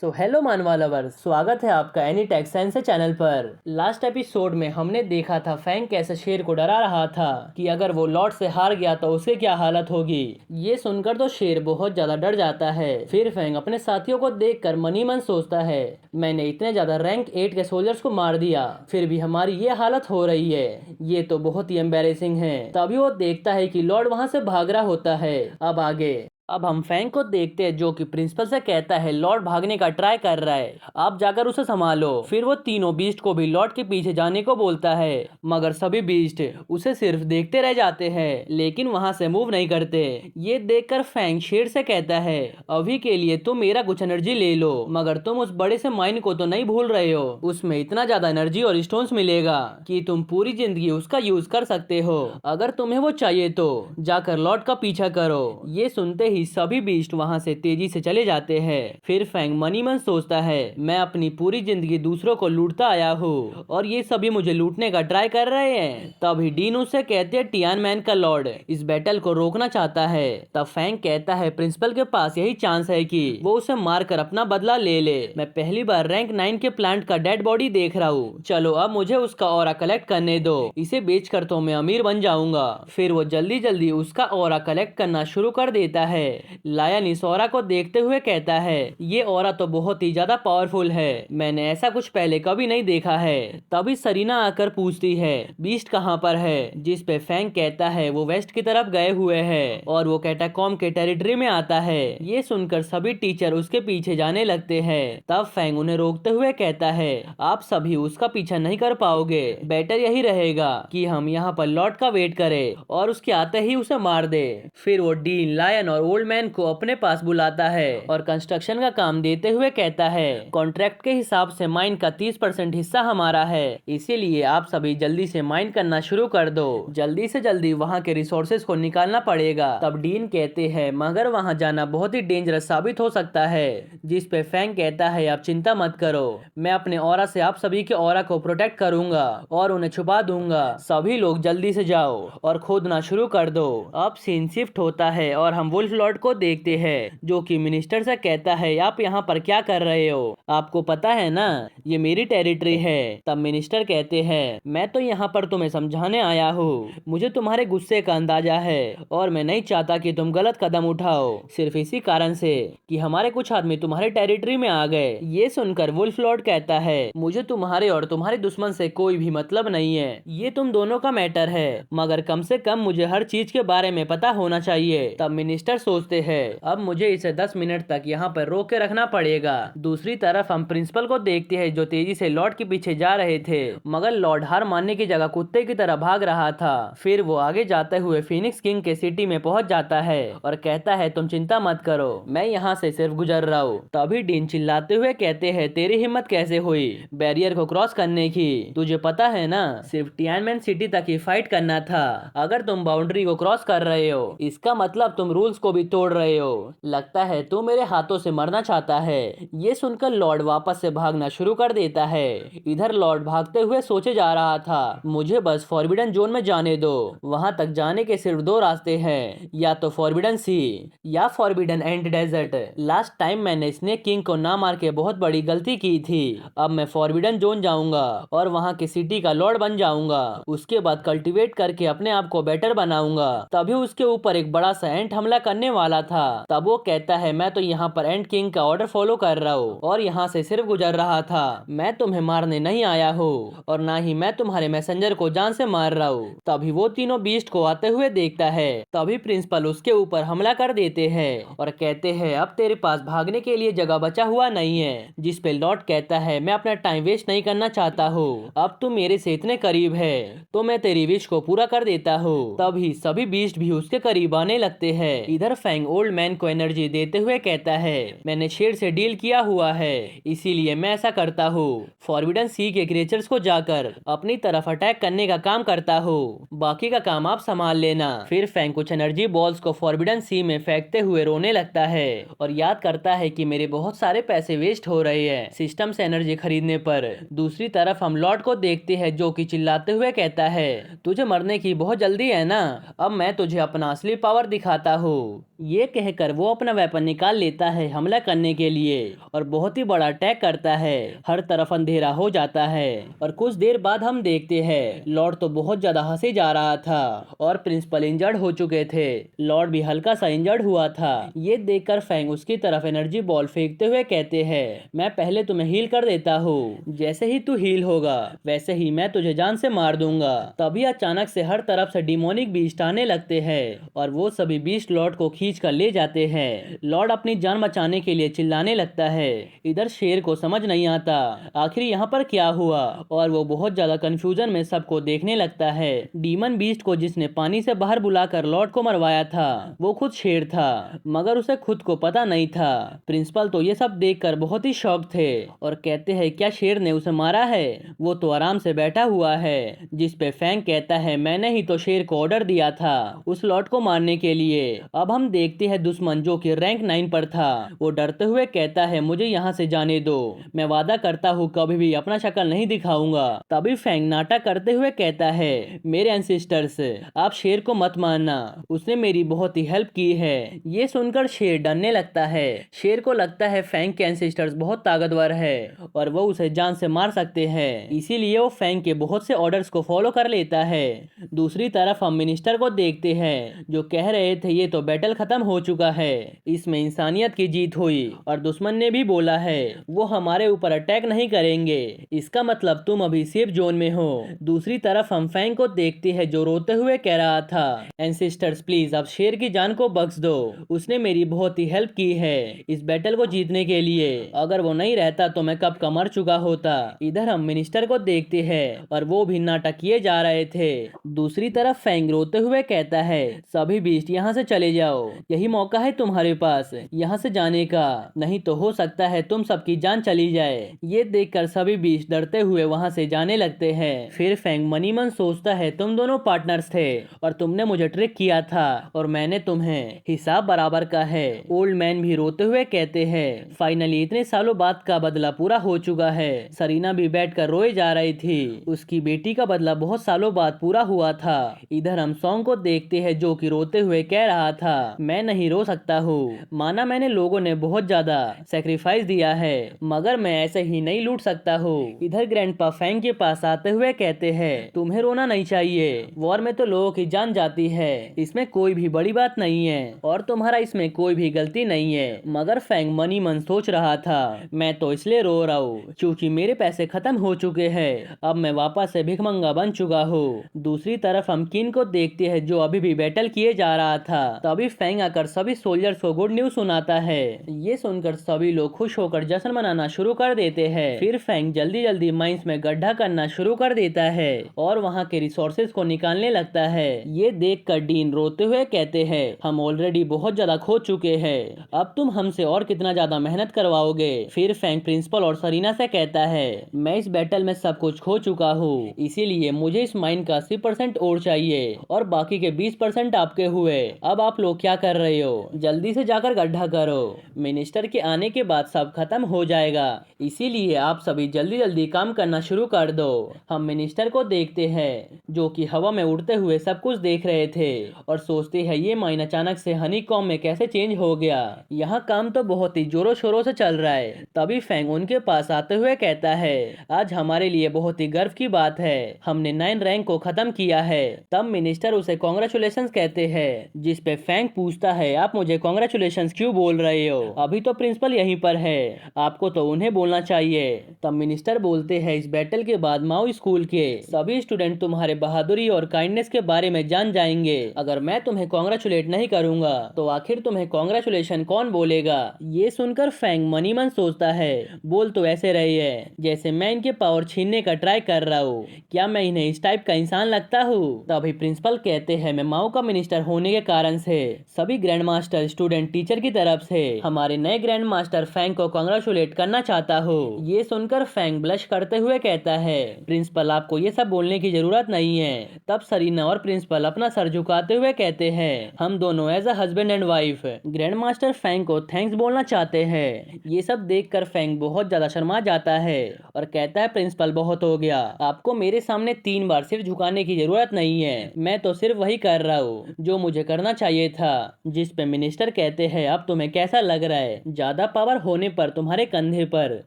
Hello मानवा lovers, स्वागत है आपका एनी टेक साइंस चैनल पर। लास्ट एपिसोड में हमने देखा था फैंग कैसे शेर को डरा रहा था कि अगर वो लॉर्ड से हार गया तो उसकी क्या हालत होगी। ये सुनकर तो शेर बहुत ज्यादा डर जाता है। फिर फैंग अपने साथियों को देखकर मनी मन सोचता है, मैंने इतने ज्यादा रैंक 8 के सोल्जर्स को मार दिया, फिर भी हमारी ये हालत हो रही है, ये तो बहुत ही एम्बेरेसिंग है। तभी वो देखता है कि लॉर्ड वहां से भाग रहा होता है। अब हम फैंग को देखते हैं जो कि प्रिंसिपल से कहता है लॉर्ड भागने का ट्राई कर रहा है, आप जाकर उसे संभालो। फिर वो तीनों बीस्ट को भी लॉर्ड के पीछे जाने को बोलता है, मगर सभी बीस्ट उसे सिर्फ देखते रह जाते हैं, लेकिन वहां से मूव नहीं करते। ये देखकर फैंग शेर से कहता है, अभी के लिए तुम मेरा कुछ एनर्जी ले लो, मगर तुम उस बड़े से माइन को तो नहीं भूल रहे हो। उसमें इतना ज्यादा एनर्जी और स्टोन्स मिलेगा कि तुम पूरी जिंदगी उसका यूज कर सकते हो। अगर तुम्हें वो चाहिए तो जाकर लॉर्ड का पीछा करो। ये सुनते ही सभी बीस्ट वहां से तेजी से चले जाते हैं। फिर फैंग मनी मन सोचता है, मैं अपनी पूरी जिंदगी दूसरों को लूटता आया हूँ और ये सभी मुझे लूटने का ट्राई कर रहे हैं। तभी डीन उससे कहते हैं टियान मैन का लॉर्ड इस बैटल को रोकना चाहता है। तब फैंग कहता है प्रिंसिपल के पास यही चांस है कि वो उसे मारकर अपना बदला ले ले। मैं पहली बार रैंक 9 के प्लांट का डेड बॉडी देख रहा हूँ, चलो अब मुझे उसका ऑरा कलेक्ट करने दो, इसे बेचकर तो मैं अमीर बन जाऊंगा। फिर वो जल्दी जल्दी उसका ऑरा कलेक्ट करना शुरू कर देता है। लायन इस ऑरा को देखते हुए कहता है, ये ऑरा तो बहुत ही ज्यादा पावरफुल है, मैंने ऐसा कुछ पहले कभी नहीं देखा है। तभी सरीना आकर पूछती है बीस्ट कहाँ पर है, जिस पे फैंग कहता है वो वेस्ट की तरफ गए हुए हैं और वो कैटाकॉम के टेरिटरी में आता है। ये सुनकर सभी टीचर उसके पीछे जाने लगते हैं। तब फैंग उन्हें रोकते हुए कहता है, आप सभी उसका पीछा नहीं कर पाओगे, बेटर यही रहेगा कि हम यहाँ पर लॉर्ड का वेट करें और उसके आते ही उसे मार दे। फिर वो डीन, लायन और ओल्ड मैन को अपने पास बुलाता है और कंस्ट्रक्शन का काम देते हुए कहता है, कॉन्ट्रैक्ट के हिसाब से माइन का 30% हिस्सा हमारा है, इसीलिए आप सभी जल्दी से माइन करना शुरू कर दो, जल्दी से जल्दी वहाँ के रिसोर्सेज को निकालना पड़ेगा। तब डीन कहते हैं, मगर वहाँ जाना बहुत ही डेंजरस साबित हो सकता है। जिस पे फैंग कहता है, आप चिंता मत करो, मैं अपने ऑरा से आप सभी के ऑरा को प्रोटेक्ट करूंगा और उन्हें छुपा दूंगा। सभी लोग जल्दी से जाओ और खोदना शुरू कर दो। अब सीन शिफ्ट होता है और हम वुल्फ लॉर्ड को देखते हैं जो कि मिनिस्टर से कहता है, आप यहाँ पर क्या कर रहे हो, आपको पता है ना ये मेरी टेरिटरी है। तब मिनिस्टर कहते हैं, मैं तो यहाँ पर तुम्हें समझाने आया हूँ, मुझे तुम्हारे गुस्से का अंदाजा है और मैं नहीं चाहता कि तुम गलत कदम उठाओ, सिर्फ इसी कारण से कि हमारे कुछ आदमी तुम्हारे टेरिटरी में आ गए। ये सुनकर वुल्फ लॉर्ड कहता है, मुझे तुम्हारे और तुम्हारे दुश्मन से कोई भी मतलब नहीं है, ये तुम दोनों का मैटर है, मगर कम से कम मुझे हर चीज के बारे में पता होना चाहिए। तब मिनिस्टर सोचते हैं, अब मुझे इसे 10 मिनट तक यहाँ पर रोक के रखना पड़ेगा। दूसरी तरफ हम प्रिंसिपल को देखते हैं जो तेजी से लॉर्ड के पीछे जा रहे थे, मगर लॉर्ड हार मानने की जगह कुत्ते की तरह भाग रहा था। फिर वो आगे जाते हुए फिनिक्स किंग के सिटी में पहुंच जाता है और कहता है, तुम चिंता मत करो, मैं यहाँ से सिर्फ गुजर रहा हूँ। तभी डीन चिल्लाते हुए कहते हैं, तेरी हिम्मत कैसे हुई बैरियर को क्रॉस करने की, तुझे पता है ना सिर्फ टियानमेन सिटी तक ही फाइट करना था, अगर तुम बाउंड्री को क्रॉस कर रहे हो इसका मतलब तुम रूल्स को भी तोड़ रहे हो, लगता है तू मेरे हाथों से मरना चाहता है। ये सुनकर लॉर्ड वापस से भागना शुरू कर देता है। इधर लॉर्ड भागते हुए सोचे जा रहा था, मुझे बस फॉरबिडन जोन में जाने दो, वहां तक जाने के सिर्फ दो रास्ते हैं, या तो फॉरबिडन सी या forbidden and desert. Last time मैंने स्नेक किंग को ना मार के बहुत बड़ी गलती की थी, अब मैं फॉरबिडन जोन जाऊंगा और वहां के सिटी का लॉर्ड बन जाऊंगा, उसके बाद कल्टीवेट करके अपने आप को बेटर बनाऊंगा। तभी उसके ऊपर एक बड़ा सा एंट हमला करने वाला था। तब वो कहता है, मैं तो यहाँ पर एंट किंग का ऑर्डर फॉलो कर रहा हूँ और यहाँ से सिर्फ गुजर रहा था, मैं तुम्हें मारने नहीं आया हूँ और ना ही मैं तुम्हारे मैसेंजर को जान से मार रहा हूँ। तभी वो तीनों बीस्ट को आते हुए देखता है। तभी प्रिंसिपल उसके ऊपर हमला कर देते हैं और कहते हैं, अब तेरे पास भागने के लिए जगह बचा हुआ नहीं है। जिस पे लॉर्ड कहता है, मैं अपना टाइम वेस्ट नहीं करना चाहता हूँ, अब तुम मेरे से इतने करीब है तो मैं तेरी विश को पूरा कर देता हूँ। तभी सभी बीस्ट भी उसके करीब आने लगते हैं। इधर फैंग ओल्ड मैन को एनर्जी देते हुए कहता है, मैंने शेर से डील किया हुआ है, इसीलिए मैं ऐसा करता हूँ, फॉरबिडन सी के क्रिएचर्स को जाकर अपनी तरफ अटैक करने का काम करता हूँ, बाकी का काम आप संभाल लेना। फिर फैंग कुछ एनर्जी बॉल्स को फॉरबिडन सी में फेंकते हुए रोने लगता है और याद करता है कि मेरे बहुत सारे पैसे वेस्ट हो रहे हैं सिस्टम से एनर्जी खरीदने पर। दूसरी तरफ हम लॉर्ड को देखते हैं जो कि चिल्लाते हुए कहता है, तुझे मरने की बहुत जल्दी है ना, अब मैं तुझे अपना असली पावर दिखाता हूँ। ये कहकर वो अपना वेपन निकाल लेता है हमला करने के लिए और बहुत ही बड़ा अटैक करता है। हर तरफ अंधेरा हो जाता है और कुछ देर बाद हम देखते हैं लॉर्ड तो बहुत ज्यादा हंसे जा रहा था और प्रिंसिपल इंजर्ड हो चुके थे। लॉर्ड भी हल्का सा इंजर्ड हुआ था। ये देखकर फैंग उसकी तरफ एनर्जी बॉल फेंकते हुए कहते हैं, मैं पहले तुम्हें हील कर देता हूँ, जैसे ही तू हील होगा वैसे ही मैं तुझे जान से मार दूंगा। तभी अचानक से हर तरफ से डिमोनिक बीस्ट आने लगते हैं और वो सभी बीस्ट लॉर्ड को खींच कर ले जाते हैं। लॉर्ड अपनी जान बचाने के लिए चिल्लाने लगता है। इधर शेर को समझ नहीं आता आखिर यहाँ पर क्या हुआ और वो बहुत ज्यादा कंफ्यूजन में सबको देखने लगता है। डीमन बीस्ट को जिसने पानी से बाहर बुलाकर लॉर्ड को मरवाया था वो खुद शेर था, मगर उसे खुद को पता नहीं था। प्रिंसिपल तो ये सब देखकर बहुत ही शॉक थे और कहते हैं क्या शेर ने उसे मारा है? वो तो आराम से बैठा हुआ है। जिस पे फैंग कहता है मैंने ही तो शेर को ऑर्डर दिया था उस लॉर्ड को मारने के लिए। अब हम देखते हैं दुश्मन जो कि रैंक 9 पर था वो डरते हुए कहता है मुझे यहाँ से जाने दो, मैं वादा करता हूँ कभी भी अपना शक्ल नहीं दिखाऊंगा। तभी फैंग नाटक करते हुए कहता है मेरे एंसेस्टर्स आप शेर को मत मारना, उसने मेरी बहुत ही हेल्प की है। ये सुनकर शेर डरने लगता है। शेर को लगता है फैंग के एंसेस्टर्स बहुत ताकतवर है और वो उसे जान से मार सकते हैं, इसीलिए वो फैंग के बहुत से ऑर्डर्स को फॉलो कर लेता है। दूसरी तरफ हम मिनिस्टर को देखते हैं जो कह रहे थे ये तो बैटल खत्म हो चुका है, इसमें इंसानियत की जीत हुई और दुश्मन ने भी बोला है वो हमारे ऊपर अटैक नहीं करेंगे, इसका मतलब तुम अभी सेफ जोन में हो। दूसरी तरफ हम फैंग को देखते हैं जो रोते हुए कह रहा था एंसेस्टर्स प्लीज अब शेर की जान को बख्श दो, उसने मेरी बहुत ही हेल्प की है इस बैटल को जीतने के लिए, अगर वो नहीं रहता तो मैं कब का मर चुका होता। इधर हम मिनिस्टर को देखते हैं और वो भी नाटक किए जा रहे थे। दूसरी तरफ फैंग रोते हुए कहता है सभी बीस्ट यहाँ से चले जाओ, यही मौका है तुम्हारे पास यहाँ से जाने का, नहीं तो हो सकता है तुम सबकी जान चली जाए। ये देखकर सभी बीस्ट डरते हुए वहाँ से जाने लगते हैं। फिर फैंग मनी मन सोचता है तुम दोनों पार्टनर्स थे और तुमने मुझे ट्रिक किया था और मैंने तुम्हें, हिसाब बराबर का है। ओल्ड मैन भी रोते हुए कहते हैं फाइनली इतने सालों बाद का बदला पूरा हो चुका है। सरीना भी बैठकर रोए जा रही थी, उसकी बेटी का बदला बहुत सालों बाद पूरा हुआ था। इधर हम सॉन्ग को देखते हैं जो कि रोते हुए कह रहा था मैं नहीं रो सकता हूँ, माना मैंने लोगों ने बहुत ज्यादा सेक्रीफाइस दिया है मगर मैं ऐसे ही नहीं लूट सकता हूँ। इधर ग्रैंडपा फैंग के पास आते हुए कहते हैं तुम्हें रोना नहीं चाहिए, वॉर में तो लोगों की जान जाती है, इसमें कोई भी बड़ी बात नहीं है और तुम्हारा इसमें कोई भी गलती नहीं है। मगर फैंग मनी मन सोच रहा था मैं तो इसलिए रो रहा हूँ क्योंकि मेरे पैसे खत्म हो चुके हैं, अब मैं वापस से भिखमंगा बन चुका हूँ। दूसरी तरफ हम किन को देखते हैं जो अभी भी बैटल किए जा रहा था। तभी फैंग आकर सभी सोल्जर्स को गुड न्यूज सुनाता है। ये सुनकर सभी लोग खुश होकर जश्न मनाना शुरू कर देते हैं। फिर फैंग जल्दी जल्दी माइंस में गड्ढा करना शुरू कर देता है और वहाँ के रिसोर्सेज को निकालने लगता है। ये देखकर डीन रोते हुए कहते हैं हम ऑलरेडी बहुत ज्यादा खो चुके हैं, अब तुम हमसे और कितना ज्यादा मेहनत करवाओगे। फिर फैंग प्रिंसिपल और सरीना से कहता है मैं इस बैटल में सब कुछ खो चुका हूँ, इसीलिए मुझे इस माइन का 80% और चाहिए और बाकी के 20% आपके हुए। अब आप लोग क्या कर रहे हो, जल्दी से जाकर गड्ढा करो, मिनिस्टर के आने के बाद सब खत्म हो जाएगा, इसीलिए आप सभी जल्दी जल्दी काम करना शुरू कर दो। हम मिनिस्टर को देखते हैं जो कि हवा में उड़ते हुए सब कुछ देख रहे थे और सोचते हैं ये माइन अचानक से हनी कॉम में कैसे चेंज हो गया, यहाँ काम तो बहुत ही जोरों शोरों से चल रहा है। तभी फैंग उनके पास आते हुए कहता है आज हमारे लिए बहुत ही गर्व की बात है, हमने 9 रैंक को खत्म किया है। तब मिनिस्टर उसे कॉन्ग्रेचुलेशंस कहते हैं, जिस पे फैंग पूछता है आप मुझे कॉन्ग्रेचुलेशंस क्यों बोल रहे हो, अभी तो प्रिंसिपल यहीं पर है, आपको तो उन्हें बोलना चाहिए। तब मिनिस्टर बोलते हैं इस बैटल के बाद माओ स्कूल के सभी स्टूडेंट तुम्हारे बहादुरी और काइंडनेस के बारे में जान जाएंगे, अगर मैं तुम्हें कॉन्ग्रेचुलेट नहीं करूंगा तो आखिर तुम्हें कॉन्ग्रेचुलेशन कौन बोलेगा। ये सुनकर फैंग मनी मन सोचता है बोल तो ऐसे रही है जैसे मैं इनके पावर छीनने का ट्राई कर रहा हूँ, क्या मैं इन्हें इस टाइप का इंसान लगता हूँ। तभी प्रिंसिपल कहते हैं मैं माओ का मिनिस्टर होने के कारण से सभी ग्रैंड मास्टर स्टूडेंट टीचर की तरफ से हमारे नए ग्रैंड मास्टर फैंग को कॉन्ग्रेचुलेट करना चाहता हूँ। ये सुनकर फैंग ब्लश करते हुए कहता है प्रिंसिपल आपको ये सब बोलने की जरूरत नहीं है। तब सरीना और प्रिंसिपल अपना सर झुकाते हुए कहते हैं हम दोनों as a husband and wife grand master Fang को थैंक्स बोलना चाहते हैं। ये सब देखकर फैंग बहुत ज्यादा शर्मा जाता है और कहता है प्रिंसिपल बहुत हो गया, आपको मेरे सामने 3 बार सिर झुकाने की जरूरत नहीं है, मैं तो सिर्फ वही कर रहा हूँ जो मुझे करना चाहिए था। जिस पे मिनिस्टर कहते हैं अब तुम्हें कैसा लग रहा है? ज्यादा पावर होने पर तुम्हारे कंधे पर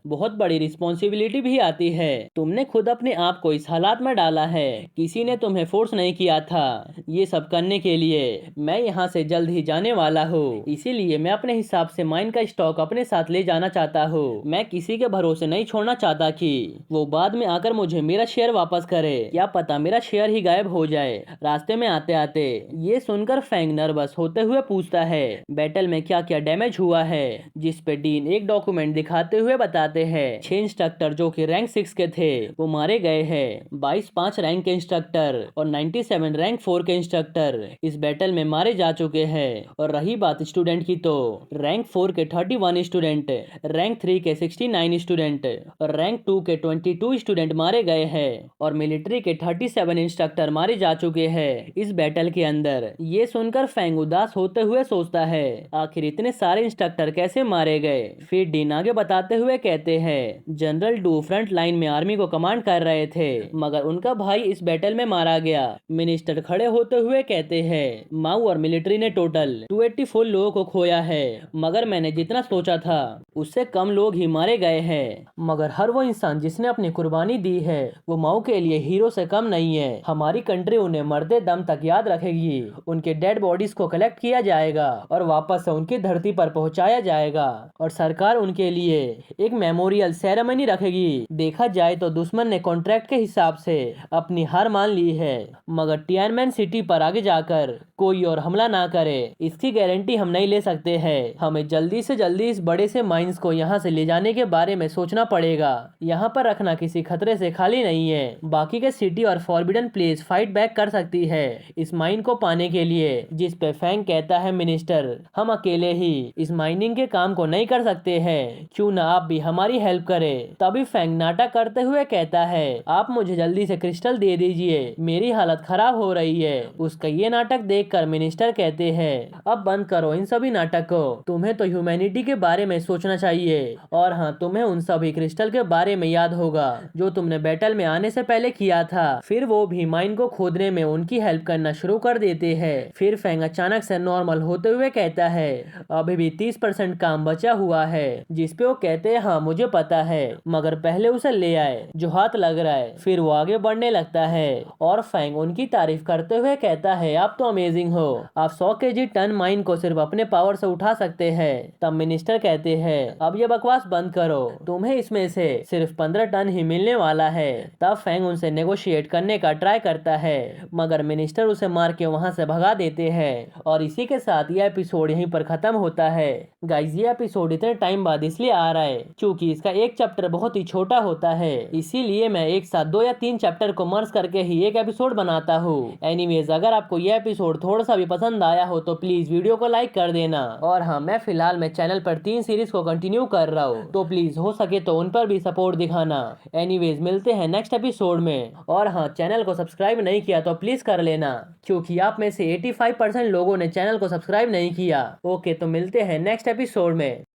बहुत बड़ी रिस्पॉन्सिबिलिटी भी आती है। तुमने खुद अपने आप को इस हालात में डाला है, किसी ने तुम्हें फोर्स नहीं किया था ये सब करने के लिए। मैं यहाँ से जल्द ही जाने वाला हूँ, इसीलिए मैं अपने हिसाब से माइन का स्टॉक अपने साथ ले जाना चाहता हूँ। मैं किसी के भरोसे नहीं छोड़ना चाहता कि वो बाद में आकर मुझे मेरा शेयर वापस करे, क्या पता मेरा शेयर ही गायब हो जाए रास्ते में आते आते। ये सुनकर फैंग नर्वस होते हुए पूछता है बैटल में क्या क्या डैमेज हुआ है, जिस पे डीन एक डॉक्यूमेंट दिखाते हुए बताते हैं 6 इंस्ट्रक्टर जो कि रैंक 6 के थे वो मारे गए हैं। 22 रैंक के इंस्ट्रक्टर और 97 रैंक 4 के इंस्ट्रक्टर इस बैटल में मारे जा चुके हैं। और रही बात स्टूडेंट की, तो रैंक 4 के 31 स्टूडेंट, रैंक 3 के 69 स्टूडेंट और रैंक 2 के 22 स्टूडेंट मारे गए हैं और मिलिट्री के 37 इंस्ट्रक्टर मारे जा चुके हैं इस बैटल के अंदर। ये सुनकर फैंग उदास होते हुए सोचता है आखिर इतने सारे इंस्ट्रक्टर कैसे मारे गए। फिर डीन आगे बताते हुए कहते हैं जनरल डू फ्रंट लाइन में आर्मी को कमांड कर रहे थे मगर उनका भाई इस बैटल में मारा गया। मिनिस्टर खड़े होते हुए कहते हैं माऊ और मिलिट्री ने टोटल 284 लोगों को खोया है, मगर मैंने जितना सोचा था उससे कम लोग ही मारे गए हैं। मगर हर वो इंसान जिसने अपनी कुर्बानी दी है वो माऊ के लिए हीरो से कम नहीं है। हमारी कंट्री उन्हें मरते दम तक याद रखेगी। उनके डेड बॉडीज को कलेक्ट किया जाएगा और वापस से उनकी धरती पर पहुंचाया जाएगा और सरकार उनके लिए एक मेमोरियल सेरेमनी रखेगी। देखा जाए तो दुश्मन ने कॉन्ट्रैक्ट के हिसाब से अपनी हार मान ली है, मगर टियानमेन सिटी पर आगे जाकर कोई और हमला ना करे इसकी गारंटी हम नहीं ले सकते हैं। हमें जल्दी से जल्दी इस बड़े से माइंस को यहाँ से ले जाने के बारे में सोचना पड़ेगा। यहाँ पर रखना किसी खतरे से खाली नहीं है। बाकी के सिटी और फॉरबिडन प्लेस फाइट बैक कर सकती है इस माइन को पाने के लिए। जिस पे फैंग कहता है मिनिस्टर हम अकेले ही इस माइनिंग के काम को नहीं कर सकते हैं, क्यों ना आप भी हमारी हेल्प करें। तभी फैंग नाटक करते हुए कहता है आप मुझे जल्दी से क्रिस्टल दे दीजिए, मेरी हालत खराब हो रही है। उसका ये नाटक देखकर मिनिस्टर कहते हैं अब बंद करो इन सभी नाटक को, तुम्हें तो ह्यूमैनिटी के बारे में सोचना चाहिए। और हाँ, तुम्हें उन सभी क्रिस्टल के बारे में याद होगा जो तुमने बैटल में आने से पहले किया था। फिर वो भी माइन को खोदने में उनकी हेल्प करना शुरू कर देते हैं। फिर फैंग अचानक से नॉर्मल होते हुए कहता है अभी भी 30% काम बचा हुआ है, जिसपे वो कहते हैं हाँ मुझे पता है, मगर पहले उसे ले आए जो हाथ लग रहा है। फिर वो आगे बढ़ने लगता है और फैंग उनकी तारीफ करते हुए कहता है आप तो अमेजिंग हो, आप 100 kg टन माइन को सिर्फ अपने पावर से उठा सकते हैं। तब मिनिस्टर कहते हैं अब ये बकवास बंद करो, तुम्हें इसमें से सिर्फ 15 टन ही मिलने वाला है। तब फैंग उनसे नेगोशिएट करने का ट्राई करता है, मगर मिनिस्टर उसे मार के वहां से भगा देते हैं। और इसी के साथ ये एपिसोड यहीं पर खत्म होता है। गाइस, ये एपिसोड इतने टाइम बाद इसलिए आ रहा है क्योंकि इसका एक चैप्टर बहुत ही छोटा होता है, इसीलिए मैं एक साथ 2 या 3 चैप्टर को मर्ज करके ही एक एपिसोड बनाता हूँ। एनीवेज, अगर आपको ये एपिसोड थोड़ा सा भी पसंद आया हो तो प्लीज वीडियो को लाइक कर देना। और हाँ, मैं फिलहाल चैनल पर 3 सीरीज को कंटिन्यू कर रहा हूँ, तो प्लीज हो सके तो उन पर भी सपोर्ट दिखाना। एनीवेज, मिलते हैं नेक्स्ट एपिसोड में। और हाँ, चैनल को सब्सक्राइब नहीं किया तो प्लीज कर लेना, क्योंकि आप में से 85% लोगों ने चैनल को सब्सक्राइब नहीं किया। ओके, तो मिलते हैं नेक्स्ट एपिसोड में।